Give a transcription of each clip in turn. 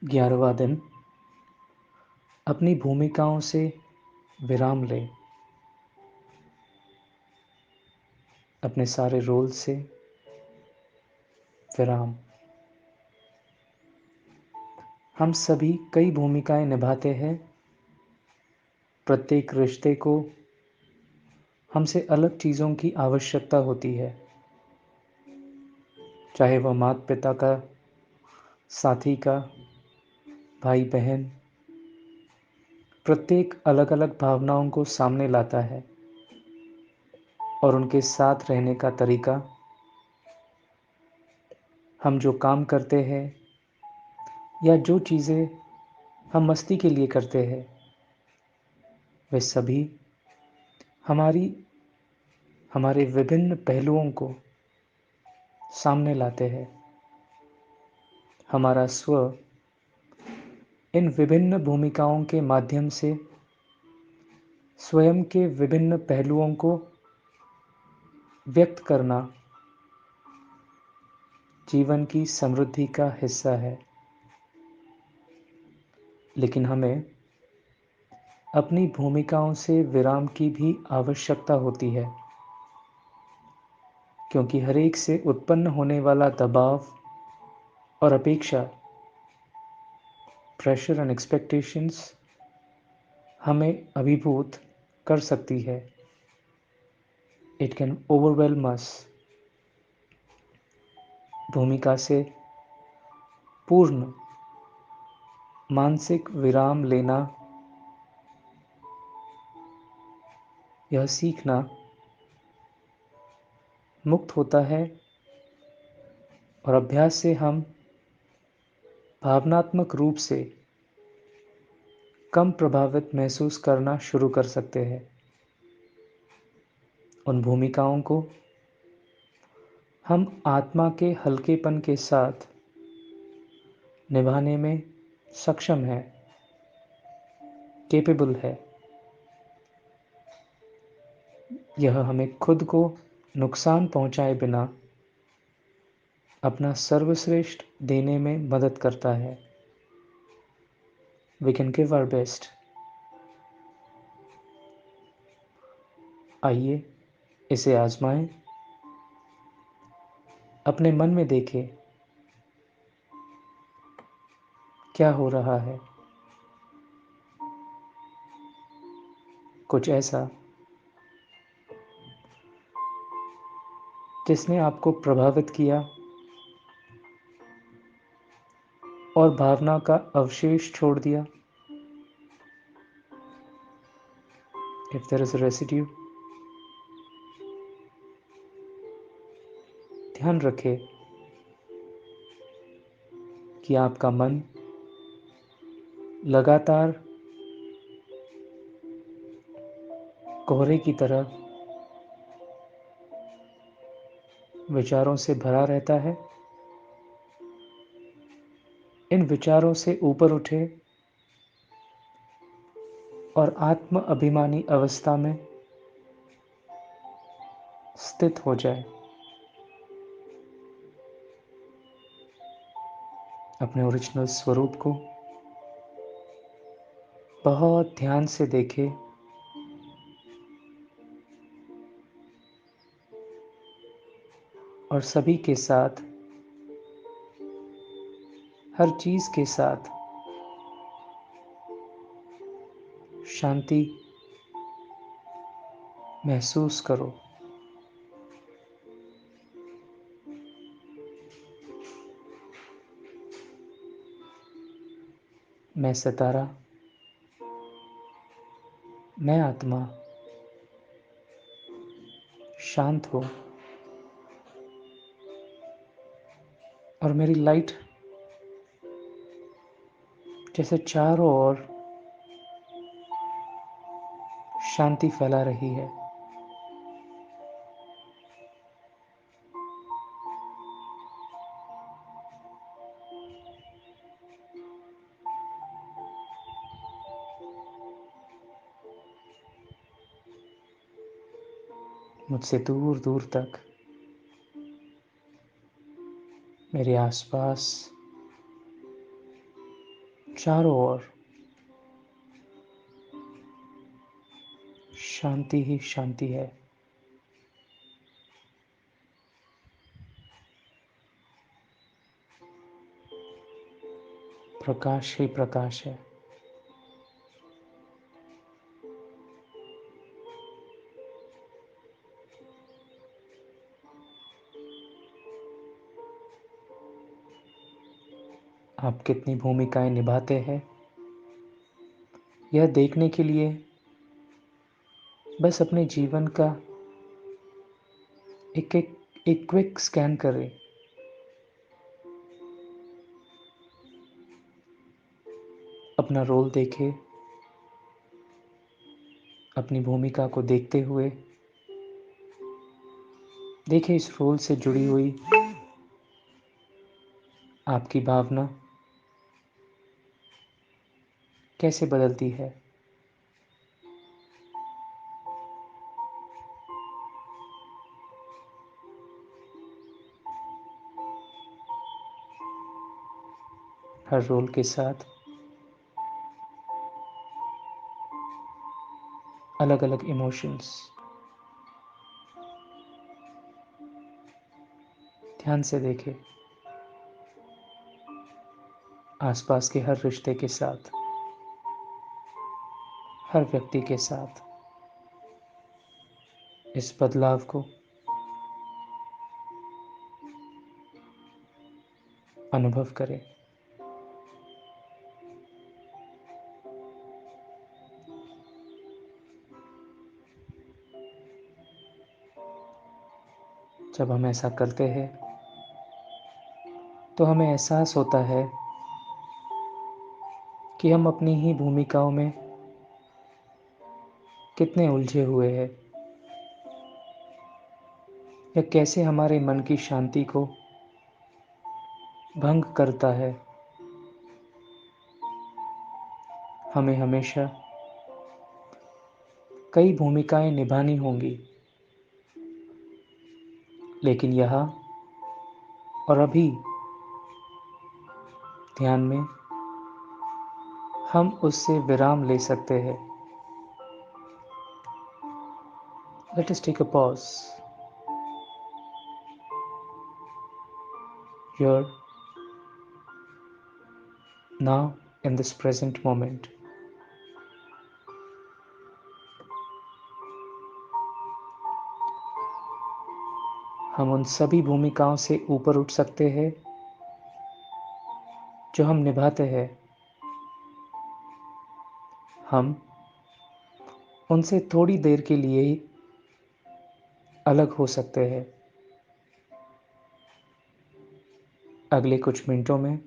11वां दिन अपनी भूमिकाओं से विराम लें, अपने सारे रोल से विराम। हम सभी कई भूमिकाएं निभाते हैं। प्रत्येक रिश्ते को हमसे अलग चीज़ों की आवश्यकता होती है, चाहे वह माता पिता का, साथी का, भाई बहन। प्रत्येक अलग अलग भावनाओं को सामने लाता है और उनके साथ रहने का तरीका, हम जो काम करते हैं या जो चीज़ें हम मस्ती के लिए करते हैं, वे सभी हमारी हमारे विभिन्न पहलुओं को सामने लाते हैं। हमारा स्व इन विभिन्न भूमिकाओं के माध्यम से स्वयं के विभिन्न पहलुओं को व्यक्त करना जीवन की समृद्धि का हिस्सा है। लेकिन हमें अपनी भूमिकाओं से विराम की भी आवश्यकता होती है, क्योंकि हर एक से उत्पन्न होने वाला दबाव और अपेक्षा, प्रेशर एंड एक्सपेक्टेशंस हमें अभिभूत कर सकती है। इट कैन ओवरवेलम अस। भूमिका से पूर्ण मानसिक विराम लेना, यह सीखना मुक्त होता है और अभ्यास से हम भावनात्मक रूप से कम प्रभावित महसूस करना शुरू कर सकते हैं। उन भूमिकाओं को हम आत्मा के हल्केपन के साथ निभाने में सक्षम है, कैपेबल है। यह हमें खुद को नुकसान पहुंचाए बिना अपना सर्वश्रेष्ठ देने में मदद करता है। We can give our best। आइए इसे आजमाएं। अपने मन में देखें क्या हो रहा है। कुछ ऐसा जिसने आपको प्रभावित किया और भावना का अवशेष छोड़ दिया। If there is a residue, ध्यान रखें कि आपका मन लगातार कोहरे की तरह विचारों से भरा रहता है। इन विचारों से ऊपर उठे और आत्म अभिमानी अवस्था में स्थित हो जाए। अपने ओरिजिनल स्वरूप को बहुत ध्यान से देखें और सभी के साथ, हर चीज के साथ शांति महसूस करो। मैं सितारा, मैं आत्मा शांत हो और मेरी लाइट जैसे चारों ओर शांति फैला रही है। मुझसे दूर दूर तक मेरे आसपास चारों ओर शांति ही शांति है। प्रकाश ही प्रकाश है। आप कितनी भूमिकाएं निभाते हैं, यह देखने के लिए बस अपने जीवन का एक एक एक क्विक स्कैन करें। अपना रोल देखें, अपनी भूमिका को देखते हुए देखें इस रोल से जुड़ी हुई आपकी भावना कैसे बदलती है। हर रोल के साथ अलग अलग इमोशंस। ध्यान से देखें आसपास के हर रिश्ते के साथ, हर व्यक्ति के साथ इस बदलाव को अनुभव करें। जब हम ऐसा करते हैं तो हमें एहसास होता है कि हम अपनी ही भूमिकाओं में कितने उलझे हुए हैं, या कैसे हमारे मन की शांति को भंग करता है। हमें हमेशा कई भूमिकाएं निभानी होंगी, लेकिन यहाँ और अभी ध्यान में हम उससे विराम ले सकते हैं। Let us take a pause here, now, in this present moment. हम उन सभी भूमिकाओं से ऊपर उठ सकते हैं जो हम निभाते हैं। हम उनसे थोड़ी देर के लिए ही अलग हो सकते हैं। अगले कुछ मिनटों में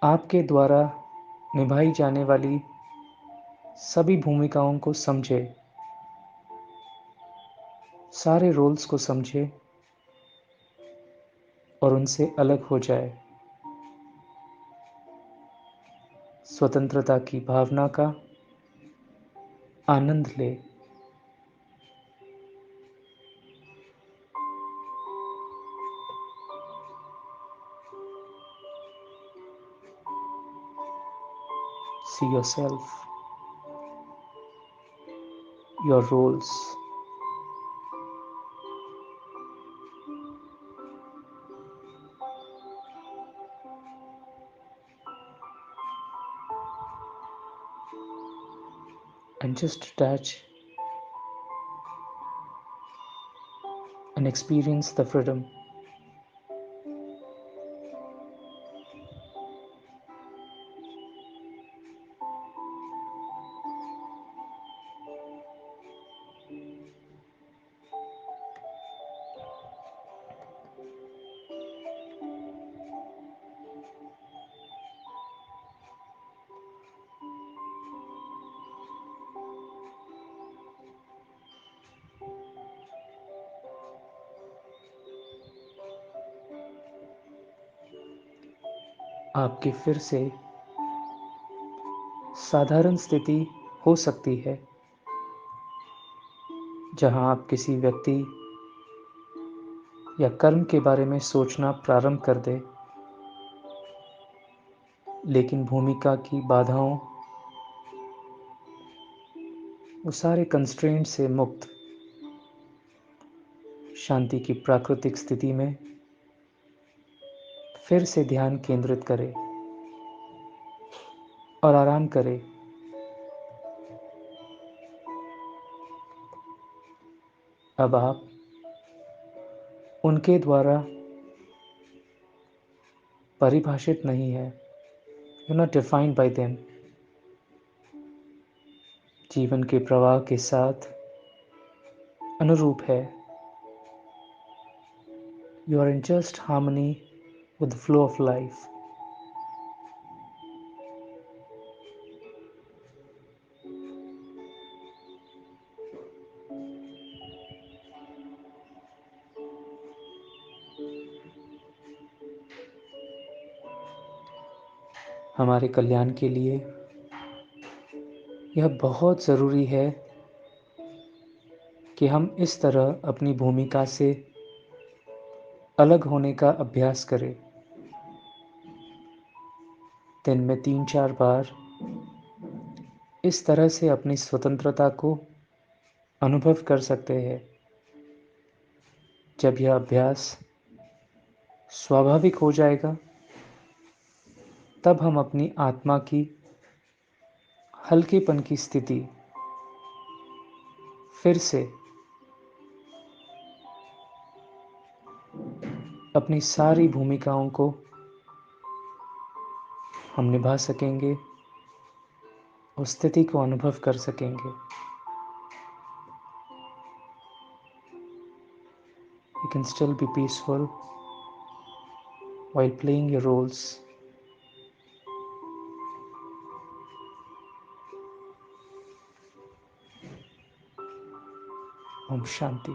आपके द्वारा निभाई जाने वाली सभी भूमिकाओं को समझें, सारे रोल्स को समझें और उनसे अलग हो जाए। स्वतंत्रता की भावना का आनंद ले। See yourself, your roles, and just attach and experience the freedom. आपकी फिर से साधारण स्थिति हो सकती है जहां आप किसी व्यक्ति या कर्म के बारे में सोचना प्रारंभ कर दें। लेकिन भूमिका की बाधाओं, वो सारे कंस्ट्रेंट से मुक्त शांति की प्राकृतिक स्थिति में फिर से ध्यान केंद्रित करें और आराम करें। अब आप उनके द्वारा परिभाषित नहीं है, you not defined by them. जीवन के प्रवाह के साथ अनुरूप है। You are in just harmony with the flow of life. हमारे कल्याण के लिए यह बहुत ज़रूरी है कि हम इस तरह अपनी भूमिका से अलग होने का अभ्यास करें। दिन में 3-4 बार इस तरह से अपनी स्वतंत्रता को अनुभव कर सकते हैं। जब यह अभ्यास स्वाभाविक हो जाएगा, तब हम अपनी आत्मा की हल्केपन की स्थिति फिर से अपनी सारी भूमिकाओं को हम निभा सकेंगे, उस स्थिति को अनुभव कर सकेंगे। You can still be peaceful while playing your roles. Om Shanti.